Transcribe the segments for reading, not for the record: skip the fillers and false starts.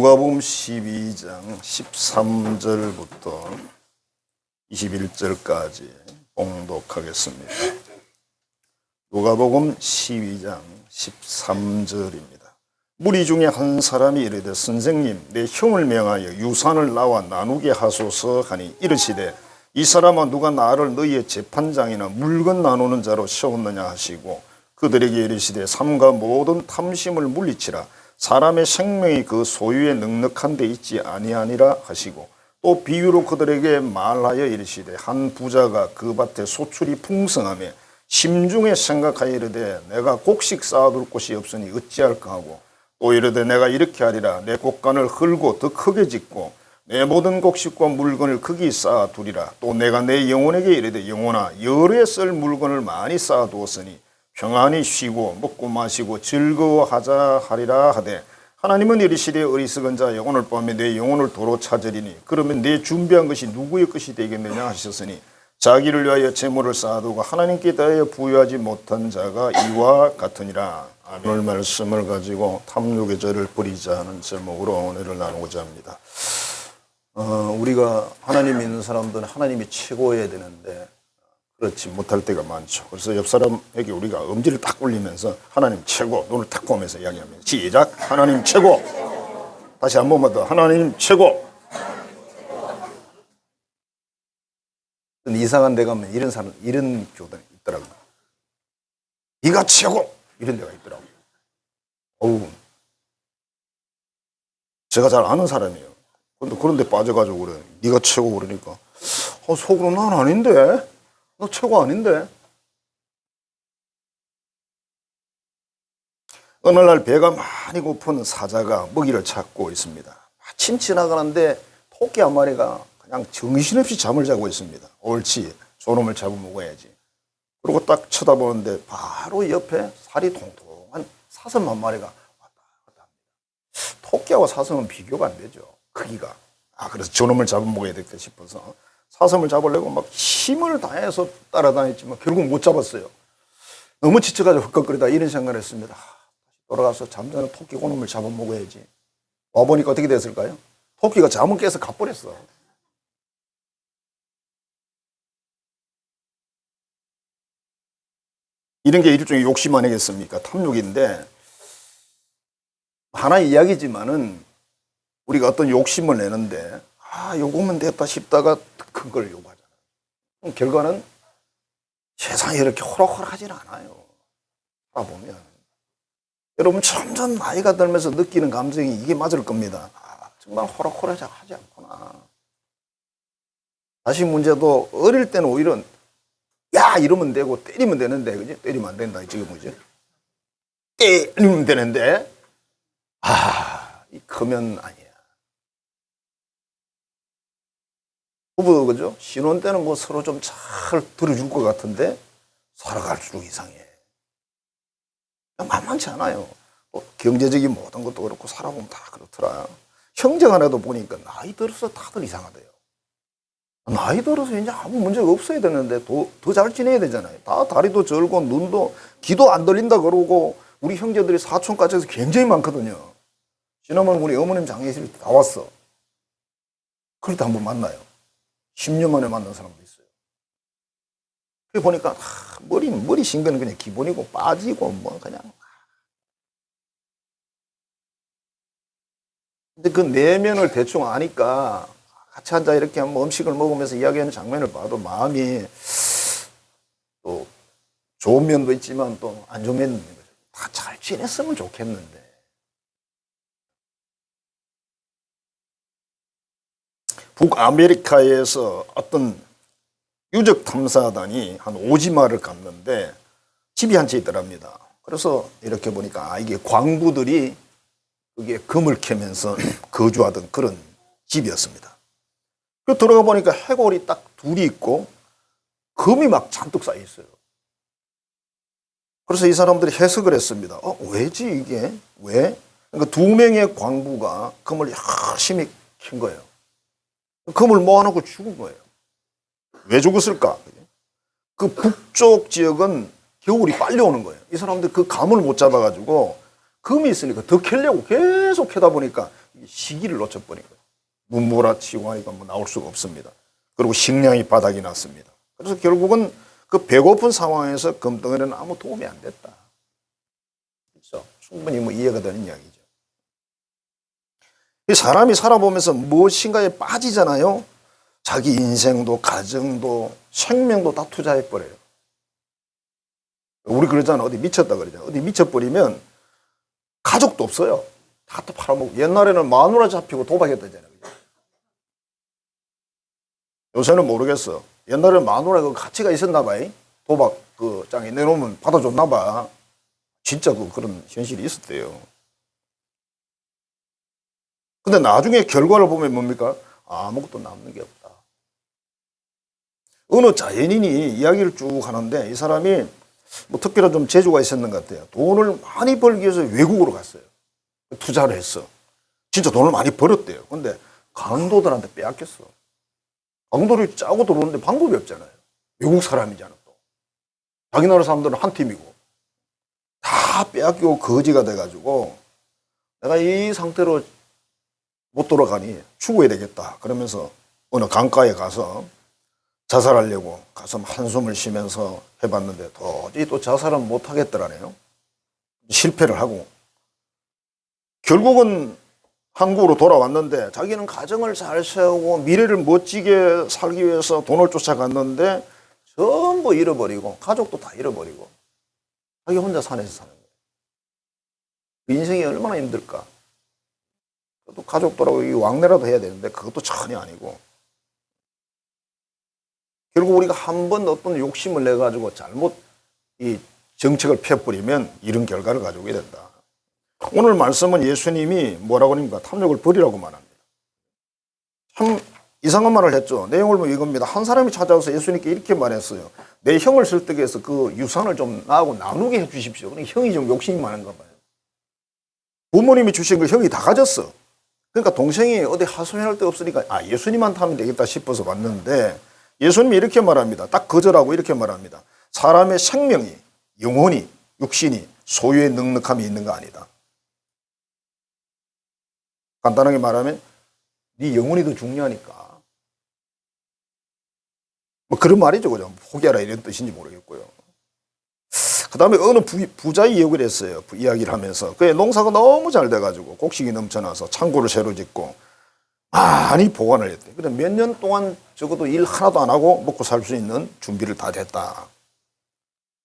누가복음 12장 13절부터 21절까지 봉독하겠습니다. 누가복음 12장 13절입니다. 무리 중에 한 사람이 이르되 선생님 내 형을 명하여 유산을 나와 나누게 하소서 하니 이르시되 이 사람은 누가 나를 너희의 재판장이나 물건 나누는 자로 세웠느냐 하시고 그들에게 이르시되 삼가 모든 탐심을 물리치라. 사람의 생명이 그 소유에 넉넉한 데 있지 아니하니라 하시고 또 비유로 그들에게 말하여 이르시되 한 부자가 그 밭에 소출이 풍성하며 심중에 생각하여 이르되 내가 곡식 쌓아둘 곳이 없으니 어찌할까 하고 또 이르되 내가 이렇게 하리라. 내 곡간을 헐고 더 크게 짓고 내 모든 곡식과 물건을 크게 쌓아두리라. 또 내가 내 영혼에게 이르되 영혼아 열에 쓸 물건을 많이 쌓아두었으니 평안히 쉬고 먹고 마시고 즐거워하자 하리라 하되 하나님은 이르시되 어리석은 자여 오늘 밤에 내 영혼을 도로 찾으리니 그러면 내 준비한 것이 누구의 것이 되겠느냐 하셨으니 자기를 위하여 재물을 쌓아두고 하나님께 대하여 부여하지 못한 자가 이와 같으니라. 오늘 말씀을 가지고 탐욕의 죄를 버리자 하는 제목으로 은혜를 나누고자 합니다. 우리가 하나님 믿는 사람들은 하나님이 최고여야 되는데 그렇지 못할 때가 많죠. 그래서 옆 사람에게 우리가 엄지를 딱 올리면서 하나님 최고, 눈을 탁 보면서 이야기합니다. 시작! 하나님 최고! 다시 한 번만 더 하나님 최고! 이상한 데 가면 이런 사람, 이런 교단이 있더라고요. 네가 최고! 이런 데가 있더라고요. 어우, 제가 잘 아는 사람이에요. 근데 그런 데 빠져가지고 그래. 네가 최고 그러니까 속으로 난 아닌데? 너 최고 아닌데? 어느 날 배가 많이 고픈 사자가 먹이를 찾고 있습니다. 마침 지나가는데 토끼 한 마리가 그냥 정신없이 잠을 자고 있습니다. 옳지, 저놈을 잡아먹어야지. 그리고 딱 쳐다보는데 바로 옆에 살이 통통한 사슴 한 마리가 왔다 갔다 합니다. 토끼하고 사슴은 비교가 안 되죠, 크기가. 그래서 저놈을 잡아먹어야 되겠다 싶어서 사슴을 잡으려고 막 힘을 다해서 따라다녔지만 결국 못 잡았어요. 너무 지쳐가지고 헛걱거리다 이런 생각을 했습니다. 다시 돌아가서 잠자는 토끼 고놈을 잡아먹어야지. 와보니까 어떻게 됐을까요? 토끼가 잠을 깨서 가버렸어. 이런 게 일종의 욕심 아니겠습니까? 탐욕인데 하나의 이야기지만은 우리가 어떤 욕심을 내는데 요거면 됐다 싶다가 큰 걸 요구하잖아요. 결과는 세상이 이렇게 호락호락하지는 않아요. 보면 여러분 점점 나이가 들면서 느끼는 감정이 이게 맞을 겁니다. 정말 호락호락하지 않구나. 다시 문제도 어릴 때는 오히려 야 이러면 되고 때리면 되는데 그지? 때리면 안 된다 지금 그지? 때리면 되는데 크면 아니야. 부부 그죠? 신혼 때는 뭐 서로 좀 잘 들어줄 것 같은데 살아갈수록 이상해. 만만치 않아요. 경제적인 모든 것도 그렇고 살아보면 다 그렇더라. 형제가 나도 보니까 나이 들어서 다들 이상하대요. 나이 들어서 이제 아무 문제가 없어야 되는데 더 잘 지내야 되잖아요. 다 다리도 절고 눈도 귀도 안 들린다 그러고 우리 형제들이 사촌까지해서 굉장히 많거든요. 지난번 우리 어머님 장례식 다 왔어. 그럴 때 한번 만나요. 10년 만에 만난 사람도 있어요. 그래 보니까 머리 신거는 그냥 기본이고 빠지고 뭐 그냥. 근데 그 내면을 대충 아니까 같이 앉아 이렇게 한번 음식을 먹으면서 이야기하는 장면을 봐도 마음이 또 좋은 면도 있지만 또 안 좋은 면도 있는 거죠. 다 잘 지냈으면 좋겠는데. 북아메리카에서 어떤 유적 탐사단이 한 오지마를 갔는데 집이 한 채 있더랍니다. 그래서 이렇게 보니까 이게 광부들이 그게 금을 캐면서 거주하던 그런 집이었습니다. 그 들어가 보니까 해골이 딱 둘이 있고 금이 막 잔뜩 쌓여 있어요. 그래서 이 사람들이 해석을 했습니다. 왜지 이게? 왜? 그러니까 두 명의 광부가 금을 열심히 캔 거예요. 금을 모아놓고 죽은 거예요. 왜 죽었을까? 그 북쪽 지역은 겨울이 빨리 오는 거예요. 이 사람들 그 감을 못 잡아가지고 금이 있으니까 더 캐려고 계속 캐다 보니까 시기를 놓쳐버린 거예요. 눈몰아치고 하니까 뭐 나올 수가 없습니다. 그리고 식량이 바닥이 났습니다. 그래서 결국은 그 배고픈 상황에서 금덩어리는 아무 도움이 안 됐다. 그렇죠? 충분히 뭐 이해가 되는 이야기죠. 이 사람이 살아보면서 무엇인가에 빠지잖아요. 자기 인생도 가정도 생명도 다 투자해버려요. 우리 그러잖아. 어디 미쳤다 그러잖아. 어디 미쳐버리면 가족도 없어요. 다 또 팔아먹고. 옛날에는 마누라 잡히고 도박했다잖아요. 요새는 모르겠어. 옛날에는 마누라 그 가치가 있었나 봐. 도박 그 장에 내놓으면 받아줬나 봐. 진짜 그런 현실이 있었대요. 근데 나중에 결과를 보면 뭡니까? 아무것도 남는 게 없다. 어느 자연인이 이야기를 쭉 하는데 이 사람이 뭐 특별한 좀 재주가 있었는 것 같아요. 돈을 많이 벌기 위해서 외국으로 갔어요. 투자를 했어. 진짜 돈을 많이 벌었대요. 근데 강도들한테 빼앗겼어. 강도를 짜고 들어오는데 방법이 없잖아요. 외국 사람이잖아 또. 자기 나라 사람들은 한 팀이고. 다 빼앗기고 거지가 돼가지고 내가 이 상태로 못 돌아가니 죽어야 되겠다. 그러면서 어느 강가에 가서 자살하려고 가서 한숨을 쉬면서 해봤는데 도저히 또 자살은 못 하겠더라네요. 실패를 하고 결국은 한국으로 돌아왔는데 자기는 가정을 잘 세우고 미래를 멋지게 살기 위해서 돈을 쫓아갔는데 전부 잃어버리고 가족도 다 잃어버리고 자기 혼자 산에서 사는 거예요. 인생이 얼마나 힘들까. 또 가족들하고 왕래라도 해야 되는데 그것도 전혀 아니고 결국 우리가 한 번 어떤 욕심을 내가지고 잘못 이 정책을 펴버리면 이런 결과를 가져오게 된다. 오늘 말씀은 예수님이 뭐라고 합니까? 탐욕을 버리라고 말합니다. 참 이상한 말을 했죠. 내용을 보면 이겁니다. 한 사람이 찾아와서 예수님께 이렇게 말했어요. 내 형을 설득해서 그 유산을 좀 나하고 나누게 해 주십시오. 그러니까 형이 좀 욕심이 많은가 봐요. 부모님이 주신 걸 형이 다 가졌어. 그러니까 동생이 어디 하소연할 데 없으니까 예수님한테 하면 되겠다 싶어서 왔는데 예수님이 이렇게 말합니다. 딱 거절하고 이렇게 말합니다. 사람의 생명이, 영혼이, 육신이 소유의 넉넉함이 있는 거 아니다. 간단하게 말하면 네 영혼이 더 중요하니까. 뭐 그런 말이죠. 그죠? 포기하라 이런 뜻인지 모르겠고요. 그 다음에 어느 부자의 이야기를 했어요. 이야기를 하면서. 그의 농사가 너무 잘 돼가지고 곡식이 넘쳐나서 창고를 새로 짓고 많이 보관을 했대. 그래 몇 년 동안 적어도 일 하나도 안 하고 먹고 살 수 있는 준비를 다 됐다.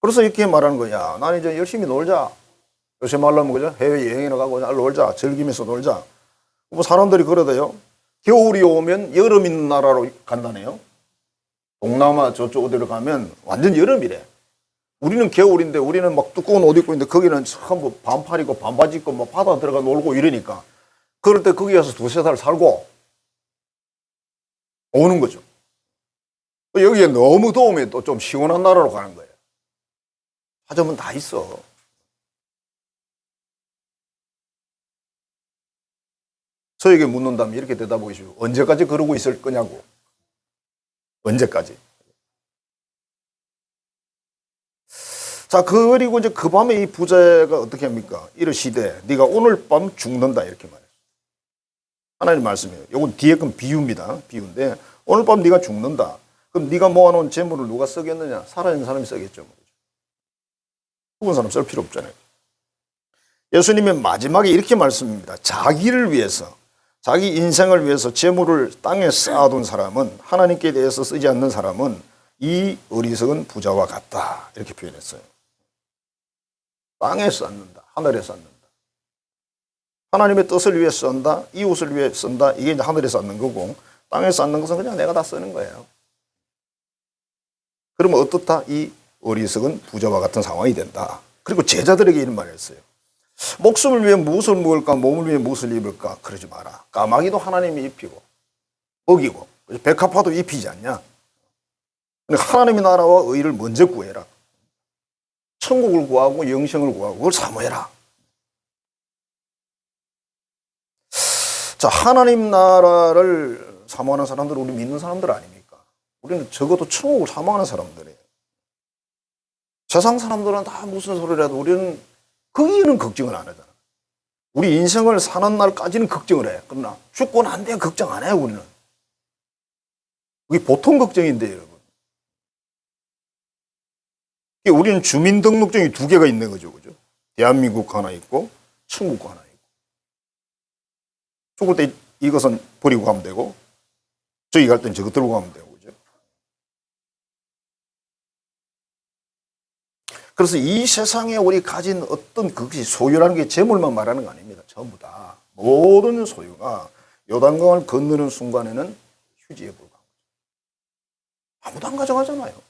그래서 이렇게 말하는 거야. 나는 이제 열심히 놀자. 요새 말로 하면 그죠? 해외여행이나 가고 잘 놀자. 즐기면서 놀자. 뭐 사람들이 그러대요. 겨울이 오면 여름 있는 나라로 간다네요. 동남아 저쪽 어디로 가면 완전 여름이래. 우리는 겨울인데 우리는 막 두꺼운 옷 입고 있는데 거기는 참 뭐 반팔이고 반바지 입고 뭐 바다 들어가 놀고 이러니까 그럴 때 거기 가서 두세 달 살고 오는 거죠. 여기에 너무 더우면 또 좀 시원한 나라로 가는 거예요. 찾으면 다 있어. 저에게 묻는다면 이렇게 대답하시오. 언제까지 그러고 있을 거냐고. 언제까지. 자, 그리고 이제 그 밤에 이 부자가 어떻게 합니까? 이르시되 네가 오늘 밤 죽는다 이렇게 말해요. 하나님 말씀이에요. 이건 뒤에 건 비유입니다. 비유인데 오늘 밤 네가 죽는다. 그럼 네가 모아놓은 재물을 누가 쓰겠느냐? 살아있는 사람이 쓰겠죠. 죽은 사람 쓸 필요 없잖아요. 예수님의 마지막에 이렇게 말씀입니다. 자기를 위해서 자기 인생을 위해서 재물을 땅에 쌓아둔 사람은 하나님께 대해서 쓰지 않는 사람은 이 어리석은 부자와 같다. 이렇게 표현했어요. 땅에 쌓는다. 하늘에 쌓는다. 하나님의 뜻을 위해 쓴다. 이웃을 위해 쓴다. 이게 이제 하늘에 쌓는 거고 땅에 쌓는 것은 그냥 내가 다 쓰는 거예요. 그러면 어떻다? 이 어리석은 부자와 같은 상황이 된다. 그리고 제자들에게 이런 말을 했어요. 목숨을 위해 무엇을 먹을까? 몸을 위해 무엇을 입을까? 그러지 마라. 까마귀도 하나님이 입히고 먹이고 백합화도 입히지 않냐? 하나님의 나라와 의를 먼저 구해라. 천국을 구하고 영생을 구하고 그걸 사모해라. 자, 하나님 나라를 사모하는 사람들은 우리 믿는 사람들 아닙니까? 우리는 적어도 천국을 사모하는 사람들이에요. 세상 사람들은 다 무슨 소리라도 우리는 거기는 걱정을 안 하잖아. 우리 인생을 사는 날까지는 걱정을 해. 그러나 죽고 난 뒤에 걱정 안 해요, 우리는. 그게 보통 걱정인데, 여러분. 우리는 주민등록증이 두 개가 있는 거죠, 그죠? 대한민국 하나 있고, 천국 하나 있고. 죽을 때 이것은 버리고 가면 되고, 저기 갈 땐 저거 들고 가면 되고, 그죠? 그래서 이 세상에 우리 가진 어떤 그것이 소유라는 게 재물만 말하는 거 아닙니다. 전부 다. 모든 소유가 요단강을 건너는 순간에는 휴지에 불과한 거죠. 아무도 안 가져가잖아요.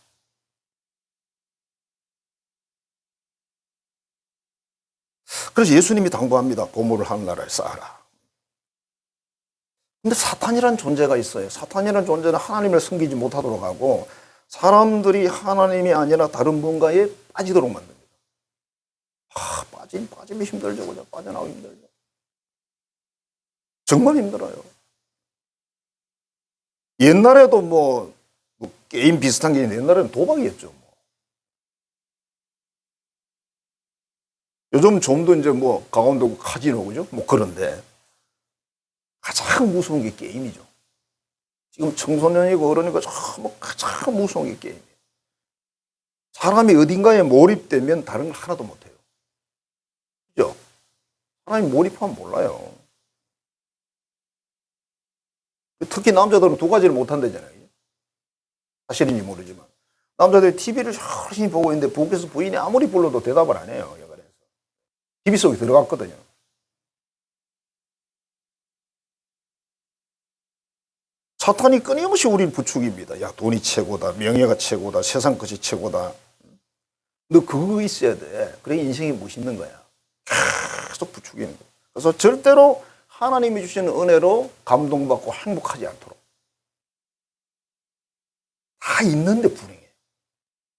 그래서 예수님이 당부합니다. 보물을 하늘나라에 쌓아라. 근데 사탄이라는 존재가 있어요. 사탄이라는 존재는 하나님을 섬기지 못하도록 하고 사람들이 하나님이 아니라 다른 뭔가에 빠지도록 만듭니다. 빠지면 힘들죠. 그죠? 빠져나오기 힘들죠. 정말 힘들어요. 옛날에도 뭐 게임 비슷한 게 있는데 옛날에는 도박이었죠. 요즘 좀 더 이제 뭐 강원도 카지노 그죠? 뭐 그런데 가장 무서운 게 게임이죠. 지금 청소년이고 어른이고 가장 무서운 게 게임이에요. 사람이 어딘가에 몰입되면 다른 걸 하나도 못해요. 그죠? 사람이 몰입하면 몰라요. 특히 남자들은 두 가지를 못한다잖아요. 사실인지 모르지만. 남자들이 TV를 열심히 보고 있는데 북에서 부인이 아무리 불러도 대답을 안 해요. 여관에서. TV 속에 들어갔거든요. 사탄이 끊임없이 우리를 부추깁니다. 야, 돈이 최고다. 명예가 최고다. 세상 것이 최고다. 너 그거 있어야 돼. 그래 인생이 멋있는 거야. 계속 부추기는 거야. 그래서 절대로 하나님이 주시는 은혜로 감동받고 행복하지 않도록. 다 있는데 불행해.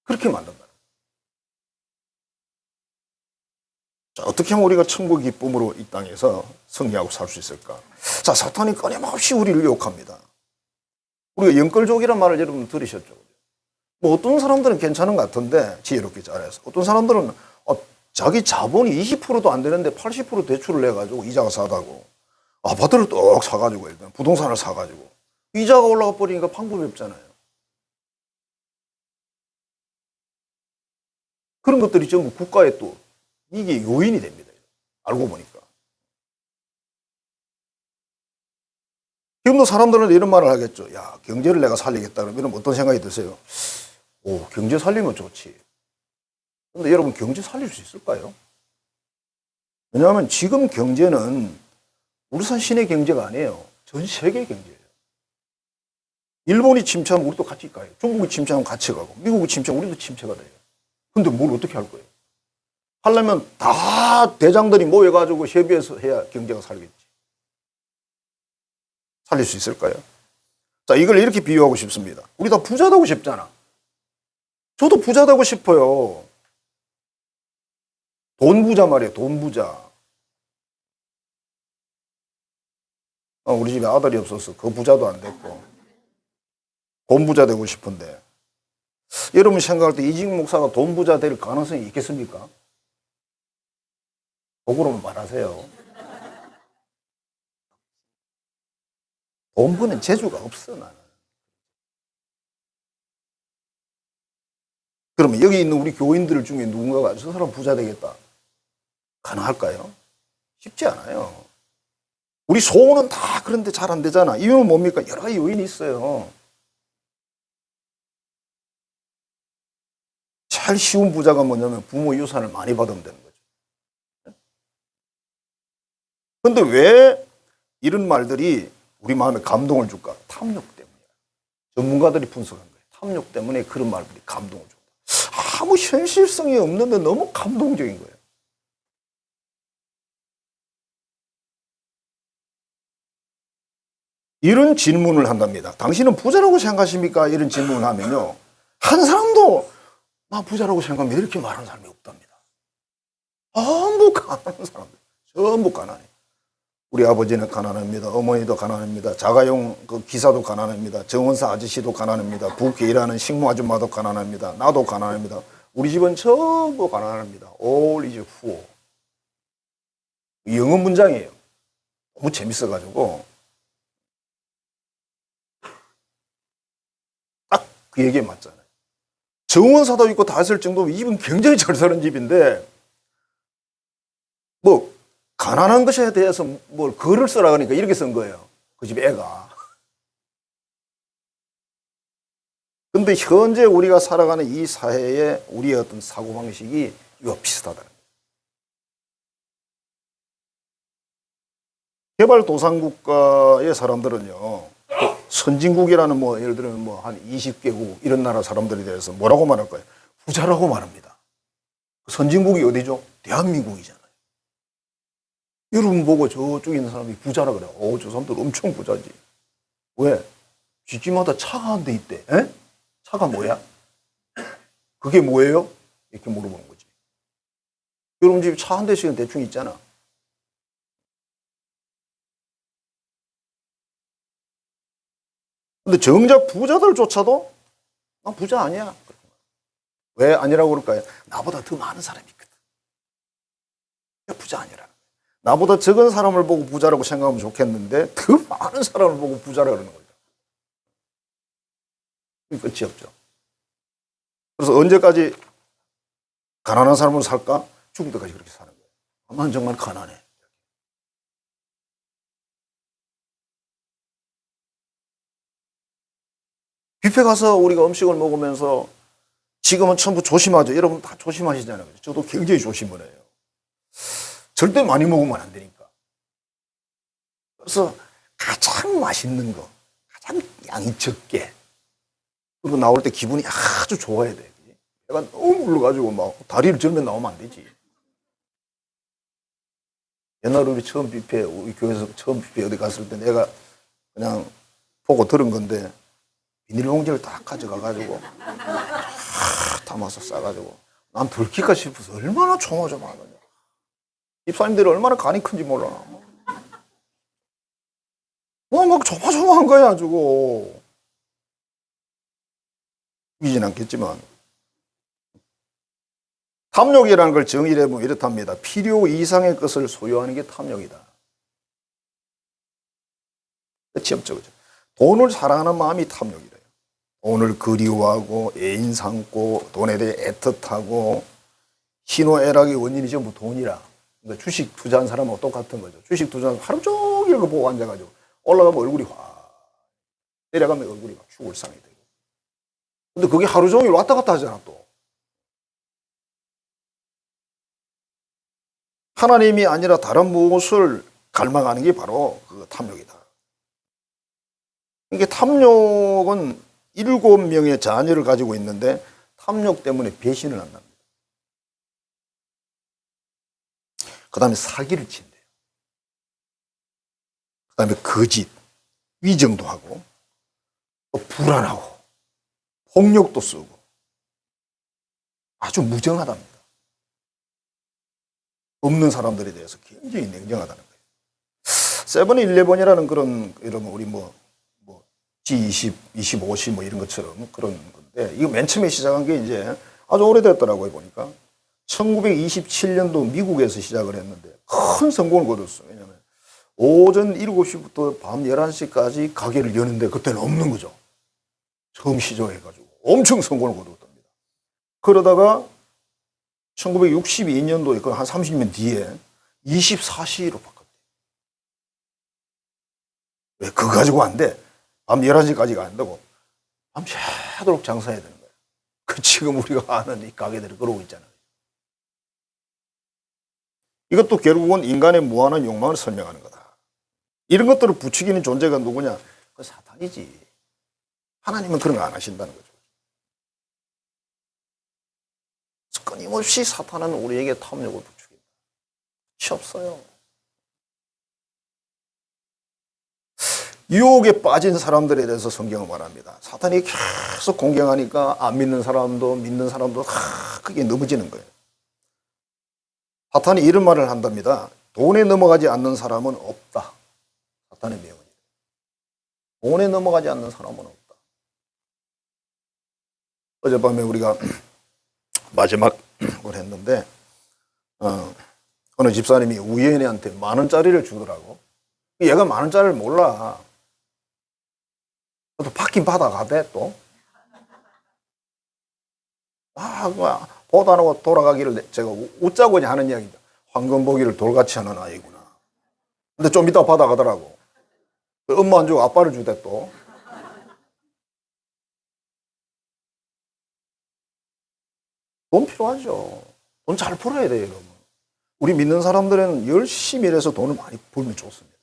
그렇게 만든다. 자, 어떻게 하면 우리가 천국의 기쁨으로 이 땅에서 승리하고 살 수 있을까? 자, 사탄이 끊임없이 우리를 유혹합니다. 우리가 영끌족이라는 말을 여러분 들으셨죠? 뭐 어떤 사람들은 괜찮은 것 같은데 지혜롭게 잘해서 어떤 사람들은 자기 자본이 20%도 안 되는데 80% 대출을 내가지고 이자가 싸다고 아파트를 떡 사가지고 일단 부동산을 사가지고 이자가 올라가 버리니까 방법이 없잖아요. 그런 것들이 전부 국가에 또 이게 요인이 됩니다. 알고 보니까. 지금도 사람들은 이런 말을 하겠죠. 야, 경제를 내가 살리겠다 그러면 어떤 생각이 드세요? 오, 경제 살리면 좋지. 근데 여러분 경제 살릴 수 있을까요? 왜냐하면 지금 경제는 울산 시내 경제가 아니에요. 전 세계 경제예요. 일본이 침체하면 우리도 같이 가요. 중국이 침체하면 같이 가고 미국이 침체하면 우리도 침체가 돼요. 근데 뭘 어떻게 할 거예요? 하려면 다 대장들이 모여가지고 협의해서 해야 경제가 살겠지. 살릴 수 있을까요? 자, 이걸 이렇게 비유하고 싶습니다. 우리 다 부자 되고 싶잖아. 저도 부자 되고 싶어요. 돈 부자 말이에요. 돈 부자. 우리 집에 아들이 없어서 그 부자도 안 됐고 돈 부자 되고 싶은데 여러분 생각할 때 이직 목사가 돈 부자 될 가능성이 있겠습니까? 거꾸로 말하세요. 돈 버는 재주가 없어 나는. 그러면 여기 있는 우리 교인들 중에 누군가가 저 사람 부자 되겠다. 가능할까요? 쉽지 않아요. 우리 소원은 다 그런데 잘 안 되잖아. 이유는 뭡니까? 여러 가지 요인이 있어요. 제일 쉬운 부자가 뭐냐면 부모 유산을 많이 받으면 되는 거죠. 그런데 왜 이런 말들이 우리 마음에 감동을 줄까? 탐욕 때문이야. 전문가들이 분석한 거예요. 탐욕 때문에 그런 말들이 감동을 준다. 아무 현실성이 없는데 너무 감동적인 거예요. 이런 질문을 한답니다. 당신은 부자라고 생각하십니까? 이런 질문을 하면요. 한 사람도 나 부자라고 생각하면 이렇게 말하는 사람이 없답니다. 전부 가난한 사람들. 전부 가난해. 우리 아버지는 가난합니다. 어머니도 가난합니다. 자가용 그 기사도 가난합니다. 정원사 아저씨도 가난합니다. 부엌에 일하는 식모 아줌마도 가난합니다. 나도 가난합니다. 우리 집은 전부 가난합니다. All is poor. 영어 문장이에요. 너무 재밌어가지고 딱 그 얘기에 맞잖아요. 정원사도 있고 다 했을 정도면 이 집은 굉장히 잘 사는 집인데 뭐 가난한 것에 대해서 뭘 글을 쓰라 그러니까 이렇게 쓴 거예요. 그 집 애가. 근데 현재 우리가 살아가는 이 사회에 우리의 어떤 사고방식이 이와 비슷하다는 거예요. 개발도상국가의 사람들은요, 선진국이라는 뭐, 예를 들면 뭐 한 20개국 이런 나라 사람들에 대해서 뭐라고 말할까요? 부자라고 말합니다. 선진국이 어디죠? 대한민국이잖아요. 여러분 보고 저쪽에 있는 사람이 부자라 그래요. 저 사람들 엄청 부자지. 왜? 집집마다 차가 한 대 있대. 에? 차가 뭐야? 그게 뭐예요? 이렇게 물어보는 거지. 여러분 집 차 한 대씩은 대충 있잖아. 근데 정작 부자들조차도 난 부자 아니야. 왜 아니라고 그럴까요? 나보다 더 많은 사람이 있거든. 부자 아니라. 나보다 적은 사람을 보고 부자라고 생각하면 좋겠는데 더 많은 사람을 보고 부자라 그러는 거죠. 끝이 없죠. 그래서 언제까지 가난한 사람으로 살까? 죽을 때까지 그렇게 사는 거예요. 난 정말 가난해. 뷔페 가서 우리가 음식을 먹으면서 지금은 전부 조심하죠. 여러분 다 조심하시잖아요. 저도 굉장히 조심을 해요. 절대 많이 먹으면 안 되니까. 그래서 가장 맛있는 거, 가장 양이 적게, 그리고 나올 때 기분이 아주 좋아야 돼. 내가 너무 불러가지고 막 다리를 절면 나오면 안 되지. 옛날 우리 처음 뷔페, 우리 교회에서 처음 뷔페 어디 갔을 때 내가 그냥 보고 들은 건데 비닐봉지를 딱 가져가가지고 담아서 싸가지고 난 들킬까 싶어서 얼마나 조마조마하느냐. 집사님들이 얼마나 간이 큰지 몰라. 막 조마조마한 거야 가지고. 이긴 않겠지만 탐욕이라는 걸 정의를 해보면 이렇답니다. 필요 이상의 것을 소유하는 게 탐욕이다. 끝이 없죠. 그죠? 돈을 사랑하는 마음이 탐욕이래요. 돈을 그리워하고 애인 삼고 돈에 대해 애틋하고 희노애락의 원인이 전부 돈이라. 그러니까 주식 투자한 사람하고 똑같은 거죠. 주식 투자한 하루 종일 그거 보고 앉아가지고 올라가면 얼굴이 확 내려가면 얼굴이 막 죽을 상이 되고. 근데 그게 하루 종일 왔다 갔다 하잖아 또. 하나님이 아니라 다른 무엇을 갈망하는 게 바로 그 탐욕이다. 이게 탐욕은 7명의 자녀를 가지고 있는데 탐욕 때문에 배신을 한답니다. 그 다음에 사기를 친대요. 그 다음에 거짓, 위정도 하고 또 불안하고 폭력도 쓰고 아주 무정하답니다. 없는 사람들에 대해서 굉장히 냉정하다는 거예요. 세븐일레븐이라는 그런 이런 우리 뭐 G20, 25시 뭐 이런 것처럼 그런 건데 이거 맨 처음에 시작한 게 이제 아주 오래됐더라고요 보니까 1927년도 미국에서 시작을 했는데 큰 성공을 거뒀어요. 왜냐하면 오전 7시부터 밤 11시까지 가게를 여는데 그때는 없는 거죠. 처음 시작해가지고 엄청 성공을 거뒀답니다. 그러다가 1962년도에 그 한 30년 뒤에 24시로 바꿨대요. 왜? 그거 가지고 안 돼. 밤 11시까지가 안 되고 밤새도록 장사해야 되는 거예요. 그 지금 우리가 아는 이 가게들이 그러고 있잖아요. 이것도 결국은 인간의 무한한 욕망을 설명하는 거다. 이런 것들을 부추기는 존재가 누구냐? 그 사탄이지. 하나님은 그런 거 안 하신다는 거죠. 끊임없이 사탄은 우리에게 탐욕을 부추긴다. 끝이 없어요. 유혹에 빠진 사람들에 대해서 성경은 말합니다. 사탄이 계속 공격하니까 안 믿는 사람도 믿는 사람도 그게 넘어지는 거예요. 사탄이 이런 말을 한답니다. 돈에 넘어가지 않는 사람은 없다. 사탄의 명언이에요. 돈에 넘어가지 않는 사람은 없다. 어젯밤에 우리가 마지막을 했는데 어느 집사님이 우연히한테 10,000원짜리를 주더라고. 얘가 10,000원짜리를 몰라. 또 받긴 받아가대 또. 보도 안 하고 돌아가기를 제가 웃자고냐 하는 이야기입니다. 황금 보기를 돌같이 하는 아이구나. 근데 좀 이따 받아가더라고. 엄마 안 주고 아빠를 주대 또. 돈 필요하죠. 돈 잘 벌어야 돼요, 여러분. 우리 믿는 사람들은 열심히 일해서 돈을 많이 벌면 좋습니다.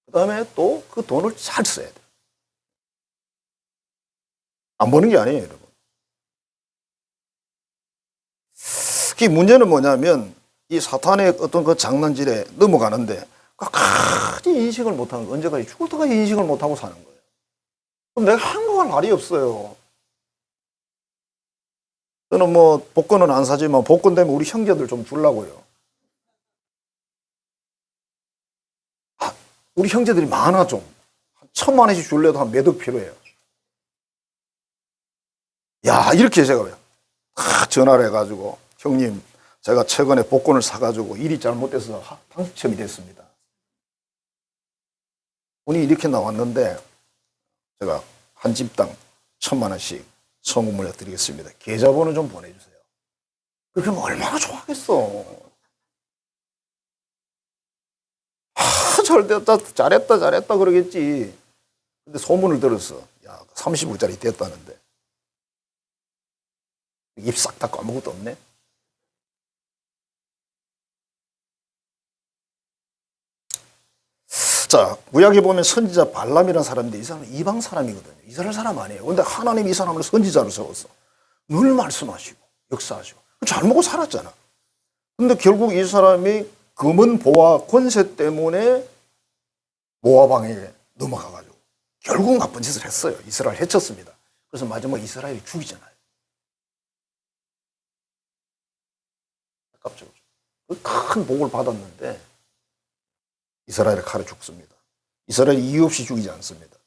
그 다음에 또 그 돈을 잘 써야 돼요. 안 버는 게 아니에요, 여러분. 그 문제는 뭐냐면 이 사탄의 어떤 그 장난질에 넘어가는데 끝까지 인식을 못하는 거, 언제까지 죽을 때까지 인식을 못하고 사는 거예요. 그럼 내가 한국할 날이 없어요. 저는 뭐 복권은 안 사지만 복권 되면 우리 형제들 좀 주려고요. 우리 형제들이 많아 좀. 1,000,000원씩 줄래도 한 몇 억 필요해요. 야, 이렇게 제가 전화를 해가지고 형님 제가 최근에 복권을 사가지고 일이 잘못돼서 당첨이 됐습니다. 돈이 이렇게 나왔는데 제가 한 집당 1,000,000원씩 선물해 드리겠습니다. 계좌번호 좀 보내주세요. 그러면 얼마나 좋아하겠어. 잘됐다 잘했다 그러겠지. 근데 소문을 들었어. 야, 30억짜리 됐다는데. 입 싹 닫고 아무것도 없네. 자, 구약에 보면 선지자 발람이라는 사람인데 이 사람은 이방 사람이거든요. 이스라엘 사람 아니에요. 근데 하나님이 이 사람을 선지자로 세웠어. 늘 말씀하시고 역사하시고 잘 먹고 살았잖아. 근데 결국 이 사람이 검은 보화 권세 때문에 모압 왕에게 넘어가가지고 결국 나쁜 짓을 했어요. 이스라엘 해쳤습니다. 그래서 마지막에 이스라엘이 죽이잖아요. 아깝죠. 큰 복을 받았는데 이스라엘의 칼에 죽습니다. 이스라엘이 이유 없이 죽이지 않습니다.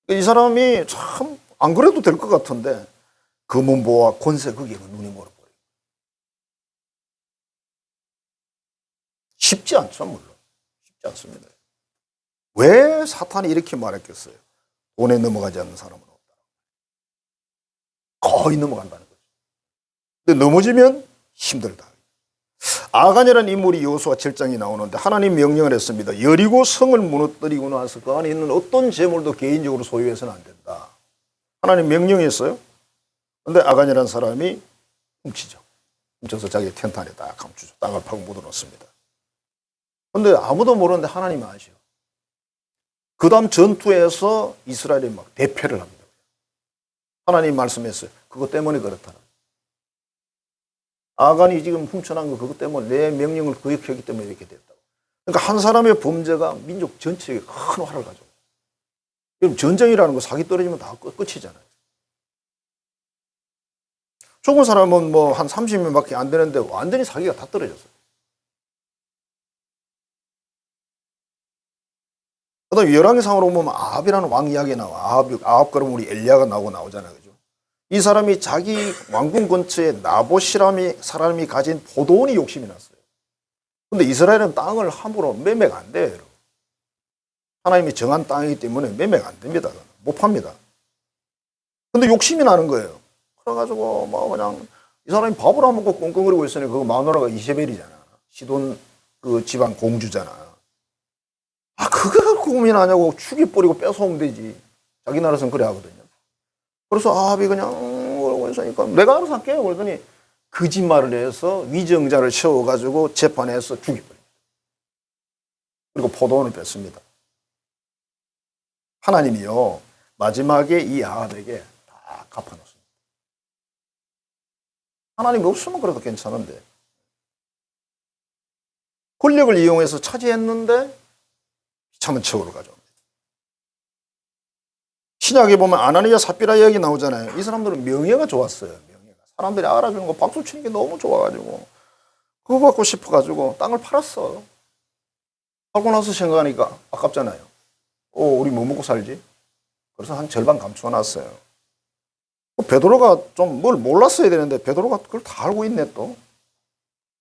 이 사람이 참 안 그래도 될 것 같은데 검은 보화 권세 거기에 눈이 멀어버려요. 쉽지 않죠, 물론. 쉽지 않습니다. 왜 사탄이 이렇게 말했겠어요? 돈에 넘어가지 않는 사람은 없다. 거의 넘어간다는 거죠. 근데 넘어지면 힘들다. 아간이라는 인물이 여호수아 7장에 나오는데 하나님 명령을 했습니다. 여리고 성을 무너뜨리고 나서 그 안에 있는 어떤 재물도 개인적으로 소유해서는 안 된다. 하나님 명령했어요. 근데 아간이라는 사람이 훔치죠. 훔쳐서 자기 텐트 안에 딱 감추죠. 땅을 파고 묻어놓습니다. 근데 아무도 모르는데 하나님이 아셔. 그 다음 전투에서 이스라엘이 막 대패를 합니다. 하나님 말씀했어요. 그것 때문에 그렇다. 아간이 지금 훔쳐난 거 그것 때문에 내 명령을 거역했기 때문에 이렇게 됐다고. 그러니까 한 사람의 범죄가 민족 전체에 큰 화를 가져요. 그럼 전쟁이라는 거 사기 떨어지면 다 끝이잖아요. 죽은 사람은 뭐 한 30명밖에 안 되는데 완전히 사기가 다 떨어졌어요. 그다음 열왕기상으로 보면 아합이라는 왕 이야기 나와. 아합 그러면 우리 엘리야가 나오잖아요. 그죠? 이 사람이 자기 왕궁 근처에 나봇이라는 사람이 가진 포도원이 욕심이 났어요. 근데 이스라엘은 땅을 함부로 매매가 안 돼요, 여러분. 하나님이 정한 땅이기 때문에 매매가 안 됩니다. 못 팝니다. 근데 욕심이 나는 거예요. 그래가지고 뭐 그냥 이 사람이 밥을 안 먹고 꽁꽁거리고 있으니 그거 마누라가 이세벨이잖아. 시돈 그 지방 공주잖아. 아, 그거 갖고 고민하냐고 축이 뿌리고 뺏어오면 되지. 자기 나라에서는 그래 하거든요. 그래서 아합이 그냥 그러고 있으니까 내가 알아서 할게요. 그러더니 거짓말을 해서 위정자를 세워가지고 재판해서 죽여버립니다. 그리고 포도원을 뺐습니다. 하나님이요 마지막에 이 아합에게 다 갚아놓습니다. 하나님이 없으면 그래도 괜찮은데 권력을 이용해서 차지했는데 비참한 처우를 가져옵니다. 신약에 보면 아나니아 삽비라 이야기 나오잖아요. 이 사람들은 명예가 좋았어요. 명예가. 사람들이 알아주는 거 박수 치는 게 너무 좋아가지고 그거 갖고 싶어가지고 땅을 팔았어. 팔고 나서 생각하니까 아깝잖아요. 우리 뭐 먹고 살지? 그래서 한 절반 감춰놨어요. 베드로가 좀 뭘 몰랐어야 되는데 베드로가 그걸 다 알고 있네 또.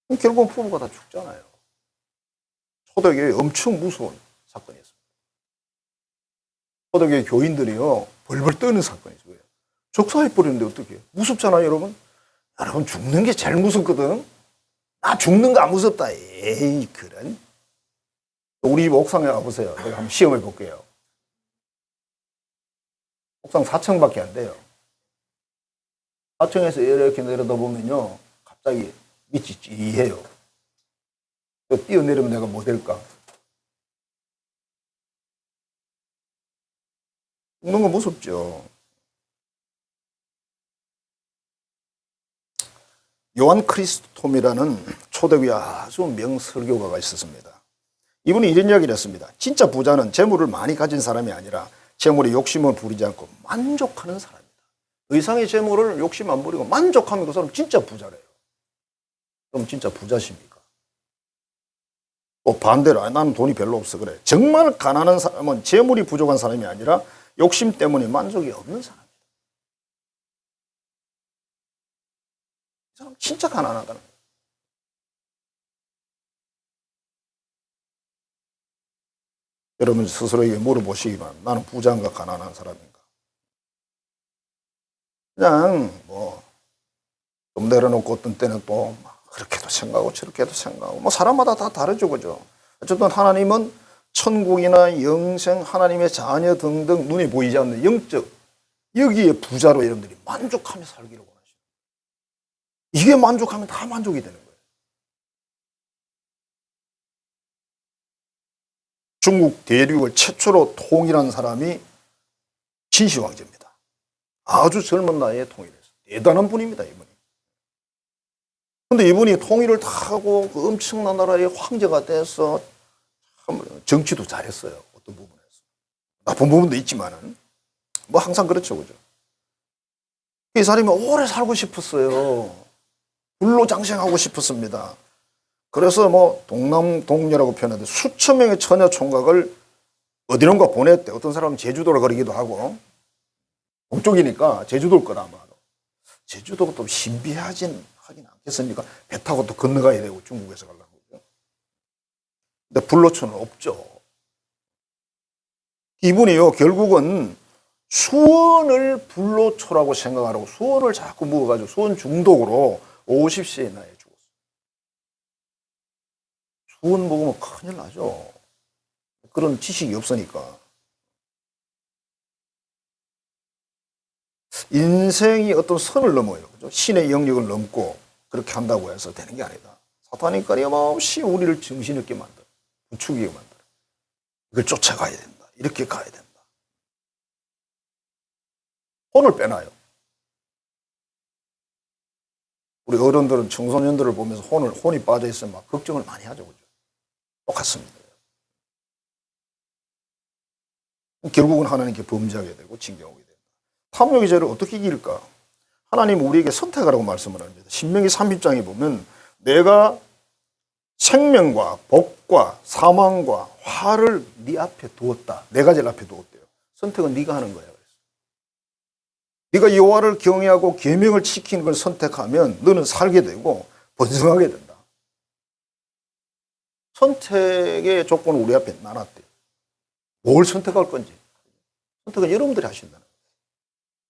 그럼 결국은 부부가 다 죽잖아요. 초대교회 엄청 무서운 사건이었습니다. 초대교회 교인들이요, 벌벌 떠는 사건이죠. 왜요? 적사해버리는데 어떻게 해요? 무섭잖아요, 여러분? 여러분, 죽는 게 제일 무섭거든? 나 죽는 거 안 무섭다. 에이, 그런. 우리 집 옥상에 와보세요. 내가 한번 시험해 볼게요. 옥상 4층밖에 안 돼요. 4층에서 이렇게 내려다보면요, 갑자기 밑이 찌해요. 뛰어내리면 내가 뭐 될까? 죽는 거 무섭죠. 요한 크리스토톰이라는 초대교회 아주 명설교가가 있었습니다. 이분이 이런 이야기를 했습니다. 진짜 부자는 재물을 많이 가진 사람이 아니라 재물에 욕심을 부리지 않고 만족하는 사람이다. 더 이상의 재물을 욕심 안 부리고 만족하면 그 사람 진짜 부자래요. 그럼 진짜 부자십니까? 반대로 나는 돈이 별로 없어 그래. 정말 가난한 사람은 재물이 부족한 사람이 아니라 욕심 때문에 만족이 없는 사람이다. 이 사람 진짜 가난하다는 거예요. 여러분 스스로에게 물어보시기만, 나는 부자인가 가난한 사람인가? 그냥 좀 내려놓고 어떤 때는 또 그렇게도 생각하고 저렇게도 생각하고 사람마다 다 다르죠, 그죠? 어쨌든 하나님은 천국이나 영생, 하나님의 자녀 등등 눈에 보이지 않는 영적, 여기에 부자로 여러분들이 만족하며 살기를 원하시죠. 이게 만족하면 다 만족이 되는 거예요. 중국 대륙을 최초로 통일한 사람이 진시 황제입니다. 아주 젊은 나이에 통일했어요. 대단한 분입니다, 이분이. 근데 이분이 통일을 다 하고 그 엄청난 나라의 황제가 돼서 참 정치도 잘했어요. 어떤 부분에서. 나쁜 부분도 있지만은. 항상 그렇죠, 그죠? 이 사람이 오래 살고 싶었어요. 불로장생하고 싶었습니다. 그래서 동남동녀라고 표현하는데 수천 명의 처녀 총각을 어디론가 보냈대. 어떤 사람은 제주도를 가기도 하고, 동쪽이니까 제주도일 거다 아마. 제주도가 또 신비하진 하긴 않겠습니까? 배 타고 또 건너가야 되고 중국에서 가려고. 근데 불로초는 없죠. 이분이요, 결국은 수원을 불로초라고 생각하라고 수원을 자꾸 먹어가지고 수원 중독으로 50세의 나이에 죽었어요. 수원 먹으면 큰일 나죠. 그런 지식이 없으니까. 인생이 어떤 선을 넘어요. 그죠? 신의 영역을 넘고 그렇게 한다고 해서 되는 게 아니다. 사탄이 끊임없이 우리를 정신없게 만들어. 부추기게 만들어. 이걸 쫓아가야 된다. 이렇게 가야 된다. 혼을 빼놔요. 우리 어른들은 청소년들을 보면서 혼이 빠져 있으면 막 걱정을 많이 하죠. 그죠? 똑같습니다. 결국은 하나님께 범죄하게 되고 징계하게 된다. 탐욕의 죄를 어떻게 이길까? 하나님 우리에게 선택하라고 말씀을 합니다. 신명기 30장에 보면 내가 생명과 복과 사망과 화를 네 앞에 두었다. 네 가지를 앞에 두었대요. 선택은 네가 하는 거야. 네가 여호와를 경외하고 계명을 지키는 걸 선택하면 너는 살게 되고 번성하게 된다. 선택의 조건을 우리 앞에 놔놨대요. 뭘 선택할 건지. 선택은 여러분들이 하신다는 거예요.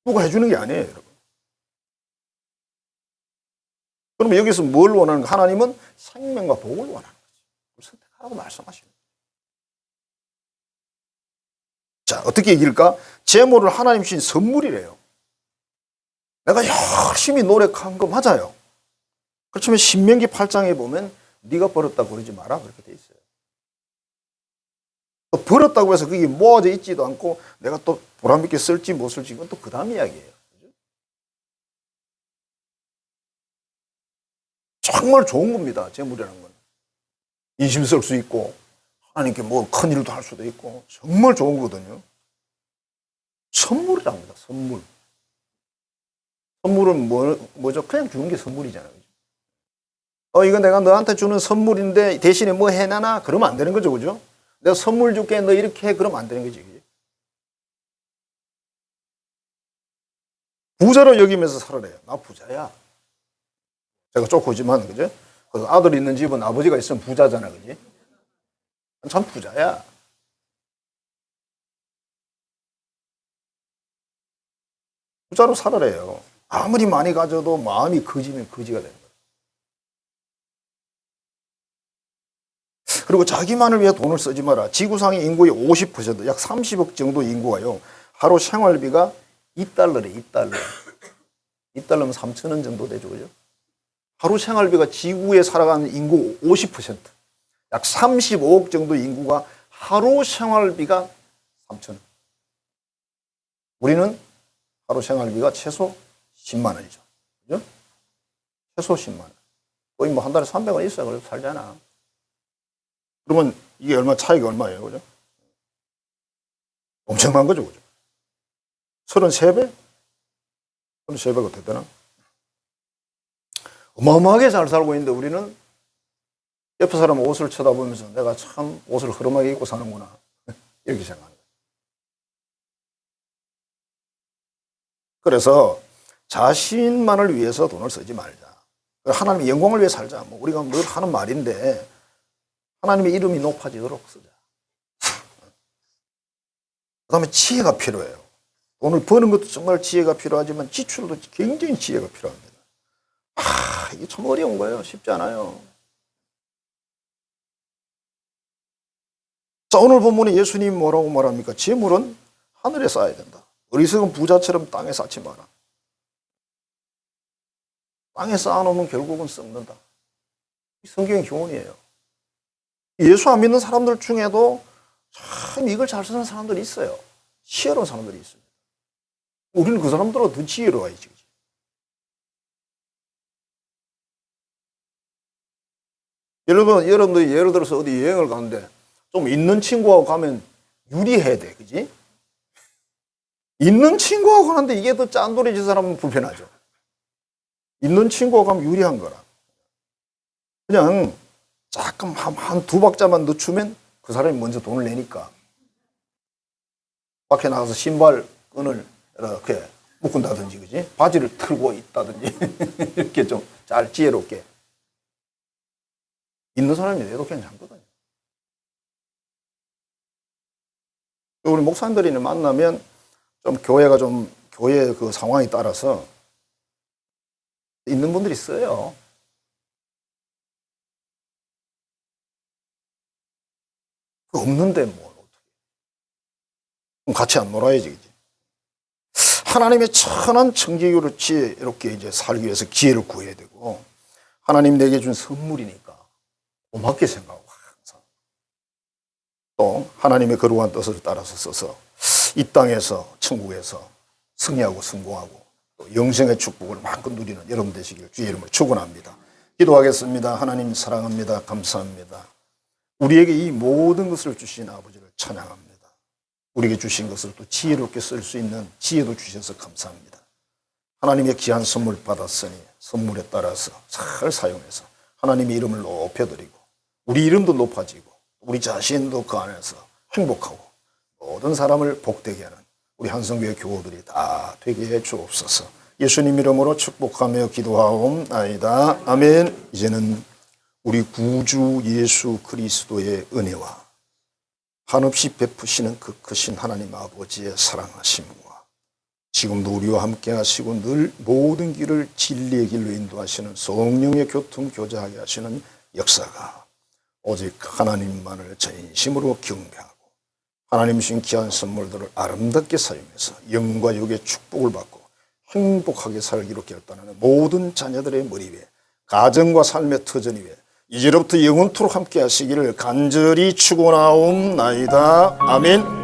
누가 해주는 게 아니에요, 여러분. 그러면 여기서 뭘 원하는가? 하나님은 생명과 복을 원하는 거죠. 선택하라고 말씀하시는 거예요. 자, 어떻게 이길까? 재물을 하나님 주신 선물이래요. 내가 열심히 노력한 거 맞아요. 그렇지만 신명기 8장에 보면 네가 벌었다고 그러지 마라 그렇게 돼 있어요. 또 벌었다고 해서 그게 모아져 있지도 않고 내가 또 보람있게 쓸지 못 쓸지 이건 또 그 다음 이야기예요. 정말 좋은 겁니다. 재물이라는 건. 인심 쓸 수 있고 하나님께 큰 일도 할 수도 있고 정말 좋은 거거든요. 선물이랍니다. 선물. 선물은 뭐죠? 그냥 주는 게 선물이잖아요. 이거 내가 너한테 주는 선물인데 대신에 뭐 해나나? 그러면 안 되는 거죠. 그죠? 내가 선물 줄게 너 이렇게 해. 그러면 안 되는 거지. 부자로 여기면서 살아래요. 나 부자야. 제가 쪼꼬지만, 그죠? 그래서 아들 있는 집은 아버지가 있으면 부자잖아, 그지? 참 부자야. 부자로 살아래요. 아무리 많이 가져도 마음이 거지면 거지가 되는 거예요. 그리고 자기만을 위해 돈을 쓰지 마라. 지구상의 인구의 50%, 약 30억 정도 인구가요. 하루 생활비가 2달러래, 2달러. 2달러면 3,000원 정도 되죠, 그죠? 하루 생활비가 지구에 살아가는 인구 50%, 약 35억 정도 인구가 하루 생활비가 3,000원. 우리는 하루 생활비가 최소 10만 원이죠. 그죠? 최소 10만 원. 거의 뭐 한 달에 300원 있어야 그래도 살잖아. 그러면 이게 차이가 얼마예요? 그죠? 엄청난 거죠. 그죠? 33배? 33배가 어떻게 되나? 어마어마하게 잘 살고 있는데 우리는 옆에 사람 옷을 쳐다보면서 내가 참 옷을 흐름하게 입고 사는구나. 이렇게 생각하는 거예요. 그래서 자신만을 위해서 돈을 쓰지 말자. 하나님의 영광을 위해 살자. 뭐 우리가 늘 하는 말인데 하나님의 이름이 높아지도록 쓰자. 그 다음에 지혜가 필요해요. 돈을 버는 것도 정말 지혜가 필요하지만 지출도 굉장히 지혜가 필요합니다. 이게 참 어려운 거예요. 쉽지 않아요. 자, 오늘 본문에 예수님이 뭐라고 말합니까? 재물은 하늘에 쌓아야 된다. 어리석은 부자처럼 땅에 쌓지 마라. 땅에 쌓아놓으면 결국은 썩는다. 성경의 교훈이에요. 예수 안 믿는 사람들 중에도 참 이걸 잘 쓰는 사람들이 있어요. 지혜로운 사람들이 있습니다. 우리는 그 사람들보다 더 지혜로워야지. 여러분들 예를 들어서 어디 여행을 가는데 좀 있는 친구하고 가면 유리해야 돼. 그지? 있는 친구하고 가는데 이게 더 짠돌이진 사람은 불편하죠. 있는 친구하고 가면 유리한 거라. 그냥 조금 한 두 박자만 늦추면 그 사람이 먼저 돈을 내니까. 밖에 나가서 신발 끈을 이렇게 묶은다든지, 그지? 바지를 틀고 있다든지, 이렇게 좀 잘 지혜롭게. 있는 사람이 내도 괜찮거든요. 우리 목사님들이 만나면 좀 교회 그 상황에 따라서 있는 분들이 있어요. 없는데 뭘 어떻게. 그럼 같이 안 놀아야지, 그지? 하나님의 천한 청지기로 이렇게 이제 살기 위해서 기회를 구해야 되고, 하나님 내게 준 선물이니까 고맙게 생각하고 항상. 또 하나님의 거룩한 뜻을 따라서 써서 이 땅에서 천국에서 승리하고 성공하고 또 영생의 축복을 마음껏 누리는 여러분 되시길 주의 이름으로 축원합니다. 기도하겠습니다. 하나님 사랑합니다. 감사합니다. 우리에게 이 모든 것을 주신 아버지를 찬양합니다. 우리에게 주신 것을 또 지혜롭게 쓸 수 있는 지혜도 주셔서 감사합니다. 하나님의 귀한 선물 받았으니 선물에 따라서 잘 사용해서 하나님의 이름을 높여드리고 우리 이름도 높아지고 우리 자신도 그 안에서 행복하고 모든 사람을 복되게 하는 우리 한성교회 교우들이 다 되게 해 주옵소서. 예수님 이름으로 축복하며 기도하옵나이다. 아멘. 이제는 우리 구주 예수 그리스도의 은혜와 한없이 베푸시는 그 크신 하나님 아버지의 사랑하심과 지금도 우리와 함께 하시고 늘 모든 길을 진리의 길로 인도하시는 성령의 교통 교제하게 하시는 역사가 오직 하나님만을 전심으로 경배하고 하나님 주신 귀한 선물들을 아름답게 사용해서 영과 육의 축복을 받고 행복하게 살기로 결단하는 모든 자녀들의 머리 위에 가정과 삶의 터전 위에 이제로부터 영원토록 함께 하시기를 간절히 축원하옵나이다. 아멘.